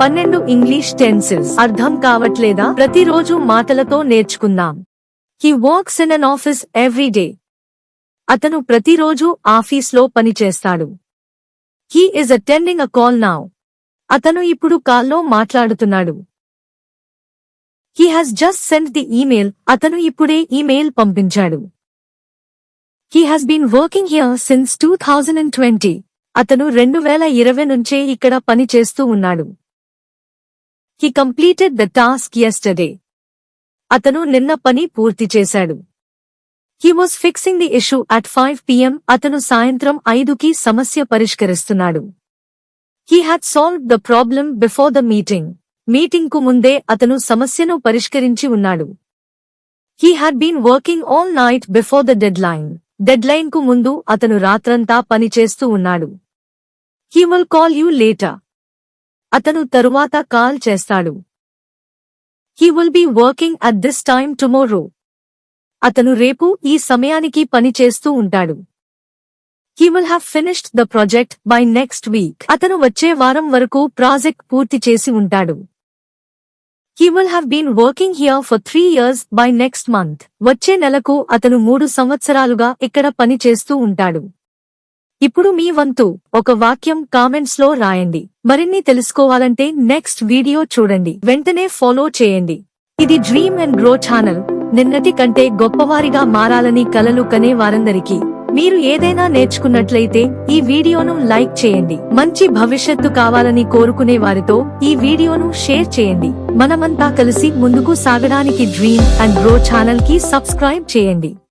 12 English tenses అర్థం కావట్లేదా? ప్రతిరోజు మాటలతో నేర్చుకుందాం. He works in an office every day. అతను ప్రతిరోజు ఆఫీస్లో పనిచేస్తాడు. He is attending a call now. అతను ఇప్పుడు కాల్లో మాట్లాడుతున్నాడు. He has just sent the email. అతను ఇప్పుడే ఈమెయిల్ పంపించాడు. He has been working here since 2020. అతను 2020 నుంచే ఇక్కడ పని చేస్తూ ఉన్నాడు. He completed the task yesterday. అతను నిన్న పని పూర్తి చేశాడు. He was fixing the issue at 5 p.m. అతను సాయంత్రం 5కి సమస్య పరిష్కరిస్తున్నాడు. He had solved the problem before the meeting. Meeting కు ముందే అతను సమస్యను పరిష్కరించి ఉన్నాడు. He had been working all night before the deadline. Deadline కు ముందు అతను రాత్రంతా పనిచేస్తూ ఉన్నాడు. He will call you later. అతను తరువాత కాల్ చేస్తాడు. He will be working at this time tomorrow. అతను రేపు ఈ సమయానికి పని చేస్తూ ఉంటాడు. He will have finished the project by next week. అతను వచ్చే వారం వరకు ప్రాజెక్ట్ పూర్తి చేసి ఉంటాడు. He will have been working here for 3 years by next month. వచ్చే నెలకు అతను 3 సంవత్సరాలుగా ఇక్కడ పని చేస్తూ ఉంటాడు. ఇప్పుడు మీ వంతు ఒక వాక్యం కామెంట్స్ లో రాయండి. మరిన్ని తెలుసుకోవాలంటే నెక్స్ట్ వీడియో చూడండి. వెంటనే ఫాలో చేయండి. ఇది డ్రీమ్ అండ్ గ్రో ఛానల్. నిన్నటి కంటే గొప్పవారిగా మారాలని కలలు కనే వారందరికీ మీరు ఏదైనా నేర్చుకున్నట్లయితే ఈ వీడియోను లైక్ చేయండి. మంచి భవిష్యత్తు కావాలని కోరుకునే వారితో ఈ వీడియోను షేర్ చేయండి. మనమంతా కలిసి ముందుకు సాగడానికి డ్రీమ్ అండ్ గ్రో ఛానల్ కి సబ్స్క్రైబ్ చేయండి.